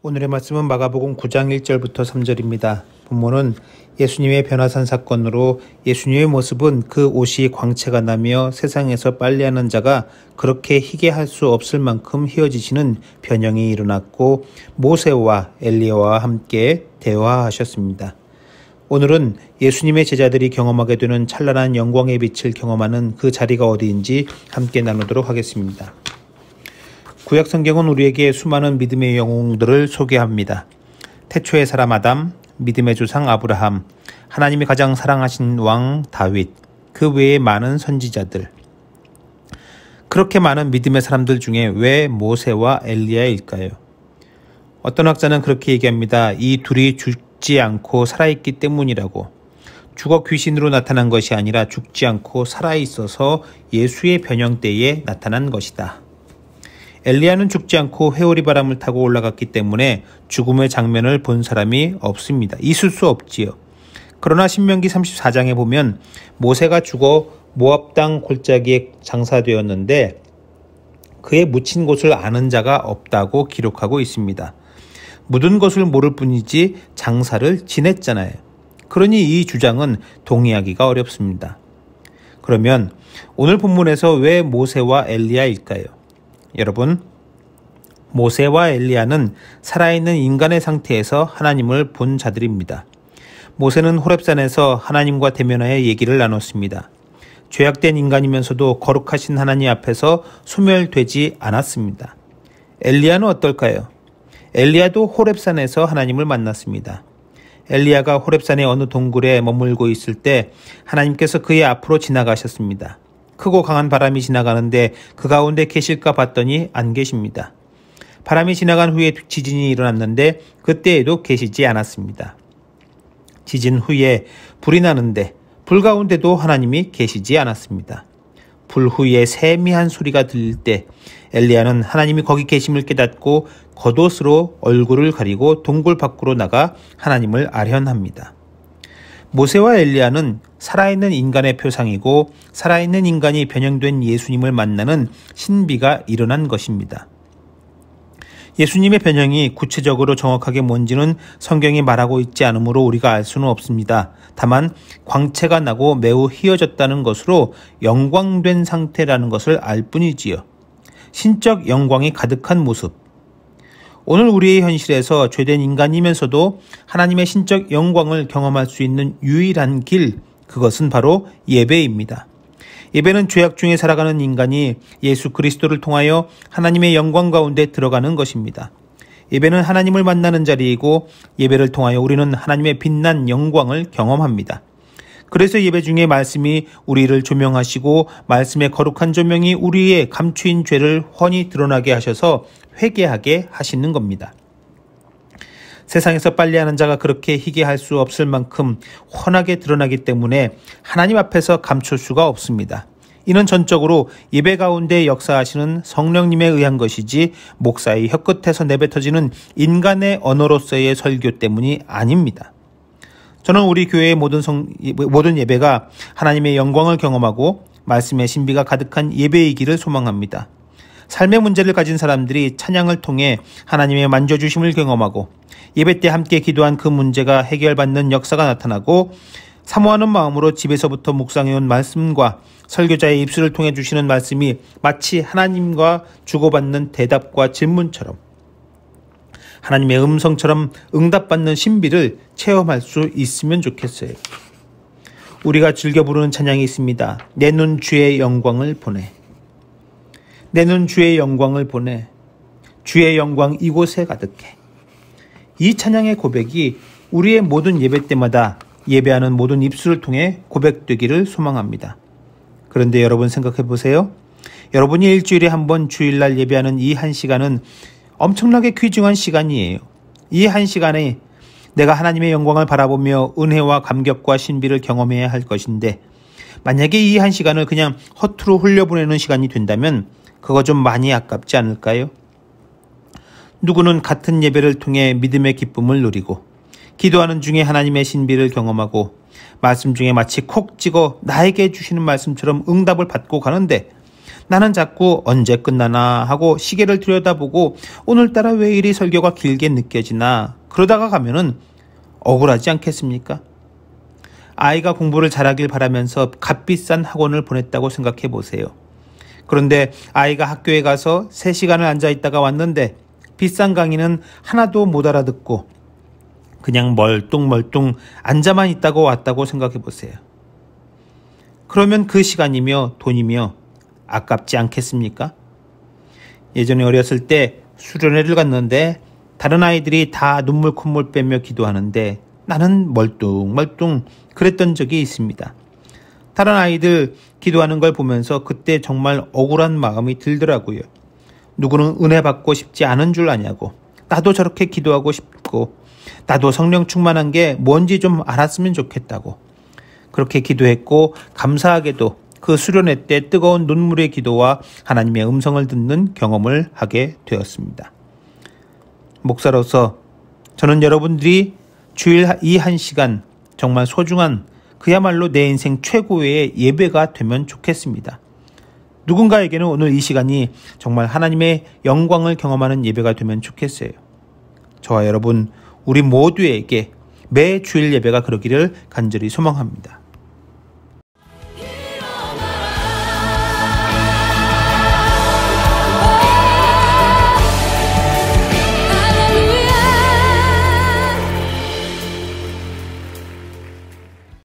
오늘의 말씀은 마가복음 9장 1절부터 3절입니다. 본문은 예수님의 변화산 사건으로 예수님의 모습은 그 옷이 광채가 나며 세상에서 빨래하는 자가 그렇게 희게 할 수 없을 만큼 희어지시는 변형이 일어났고 모세와 엘리야와 함께 대화하셨습니다. 오늘은 예수님의 제자들이 경험하게 되는 찬란한 영광의 빛을 경험하는 그 자리가 어디인지 함께 나누도록 하겠습니다. 구약 성경은 우리에게 수많은 믿음의 영웅들을 소개합니다. 태초의 사람 아담, 믿음의 조상 아브라함, 하나님이 가장 사랑하신 왕 다윗, 그 외에 많은 선지자들. 그렇게 많은 믿음의 사람들 중에 왜 모세와 엘리야일까요? 어떤 학자는 그렇게 얘기합니다. 이 둘이 죽지 않고 살아있기 때문이라고. 죽어 귀신으로 나타난 것이 아니라 죽지 않고 살아있어서 예수의 변형 때에 나타난 것이다. 엘리야는 죽지 않고 회오리 바람을 타고 올라갔기 때문에 죽음의 장면을 본 사람이 없습니다. 있을 수 없지요. 그러나 신명기 34장에 보면 모세가 죽어 모압 땅 골짜기에 장사되었는데 그의 묻힌 곳을 아는 자가 없다고 기록하고 있습니다. 묻은 것을 모를 뿐이지 장사를 지냈잖아요. 그러니 이 주장은 동의하기가 어렵습니다. 그러면 오늘 본문에서 왜 모세와 엘리야일까요? 여러분, 모세와 엘리야는 살아있는 인간의 상태에서 하나님을 본 자들입니다. 모세는 호렙산에서 하나님과 대면하여 얘기를 나눴습니다. 죄악된 인간이면서도 거룩하신 하나님 앞에서 소멸되지 않았습니다. 엘리야는 어떨까요? 엘리야도 호렙산에서 하나님을 만났습니다. 엘리야가 호렙산의 어느 동굴에 머물고 있을 때 하나님께서 그의 앞으로 지나가셨습니다. 크고 강한 바람이 지나가는데 그 가운데 계실까 봤더니 안 계십니다. 바람이 지나간 후에 지진이 일어났는데 그때에도 계시지 않았습니다. 지진 후에 불이 나는데 불 가운데도 하나님이 계시지 않았습니다. 불 후에 세미한 소리가 들릴 때 엘리야는 하나님이 거기 계심을 깨닫고 겉옷으로 얼굴을 가리고 동굴 밖으로 나가 하나님을 아련합니다. 모세와 엘리야는 살아있는 인간의 표상이고 살아있는 인간이 변형된 예수님을 만나는 신비가 일어난 것입니다. 예수님의 변형이 구체적으로 정확하게 뭔지는 성경이 말하고 있지 않으므로 우리가 알 수는 없습니다. 다만 광채가 나고 매우 희어졌다는 것으로 영광된 상태라는 것을 알 뿐이지요. 신적 영광이 가득한 모습. 오늘 우리의 현실에서 죄된 인간이면서도 하나님의 신적 영광을 경험할 수 있는 유일한 길, 그것은 바로 예배입니다. 예배는 죄악 중에 살아가는 인간이 예수 그리스도를 통하여 하나님의 영광 가운데 들어가는 것입니다. 예배는 하나님을 만나는 자리이고 예배를 통하여 우리는 하나님의 빛난 영광을 경험합니다. 그래서 예배 중에 말씀이 우리를 조명하시고 말씀의 거룩한 조명이 우리의 감추인 죄를 훤히 드러나게 하셔서 회개하게 하시는 겁니다. 세상에서 빨래하는 자가 그렇게 희게 할 수 없을 만큼 훤하게 드러나기 때문에 하나님 앞에서 감출 수가 없습니다. 이는 전적으로 예배 가운데 역사하시는 성령님에 의한 것이지 목사의 혀끝에서 내뱉어지는 인간의 언어로서의 설교 때문이 아닙니다. 저는 우리 교회의 모든 예배가 하나님의 영광을 경험하고 말씀의 신비가 가득한 예배이기를 소망합니다. 삶의 문제를 가진 사람들이 찬양을 통해 하나님의 만져주심을 경험하고 예배 때 함께 기도한 그 문제가 해결받는 역사가 나타나고 사모하는 마음으로 집에서부터 묵상해온 말씀과 설교자의 입술을 통해 주시는 말씀이 마치 하나님과 주고받는 대답과 질문처럼 하나님의 음성처럼 응답받는 신비를 체험할 수 있으면 좋겠어요. 우리가 즐겨 부르는 찬양이 있습니다. 내 눈 주의 영광을 보내. 내 눈 주의 영광을 보내. 주의 영광 이곳에 가득해. 이 찬양의 고백이 우리의 모든 예배 때마다 예배하는 모든 입술을 통해 고백되기를 소망합니다. 그런데 여러분 생각해 보세요. 여러분이 일주일에 한 번 주일날 예배하는 이 한 시간은 엄청나게 귀중한 시간이에요. 이 한 시간에 내가 하나님의 영광을 바라보며 은혜와 감격과 신비를 경험해야 할 것인데 만약에 이 한 시간을 그냥 허투루 흘려보내는 시간이 된다면 그거 좀 많이 아깝지 않을까요? 누구는 같은 예배를 통해 믿음의 기쁨을 누리고 기도하는 중에 하나님의 신비를 경험하고 말씀 중에 마치 콕 찍어 나에게 주시는 말씀처럼 응답을 받고 가는데 나는 자꾸 언제 끝나나 하고 시계를 들여다보고 오늘따라 왜 이리 설교가 길게 느껴지나 그러다가 가면은 억울하지 않겠습니까? 아이가 공부를 잘하길 바라면서 값비싼 학원을 보냈다고 생각해 보세요. 그런데 아이가 학교에 가서 3시간을 앉아 있다가 왔는데 비싼 강의는 하나도 못 알아듣고 그냥 멀뚱멀뚱 앉아만 있다고 왔다고 생각해 보세요. 그러면 그 시간이며 돈이며 아깝지 않겠습니까? 예전에 어렸을 때 수련회를 갔는데 다른 아이들이 다 눈물 콧물 빼며 기도하는데 나는 멀뚱멀뚱 그랬던 적이 있습니다. 다른 아이들 기도하는 걸 보면서 그때 정말 억울한 마음이 들더라고요. 누구는 은혜 받고 싶지 않은 줄 아냐고, 나도 저렇게 기도하고 싶고 나도 성령 충만한 게 뭔지 좀 알았으면 좋겠다고 그렇게 기도했고, 감사하게도 그 수련회 때 뜨거운 눈물의 기도와 하나님의 음성을 듣는 경험을 하게 되었습니다. 목사로서 저는 여러분들이 주일 이 1시간 정말 소중한 그야말로 내 인생 최고의 예배가 되면 좋겠습니다. 누군가에게는 오늘 이 시간이 정말 하나님의 영광을 경험하는 예배가 되면 좋겠어요. 저와 여러분, 우리 모두에게 매 주일 예배가 그러기를 간절히 소망합니다.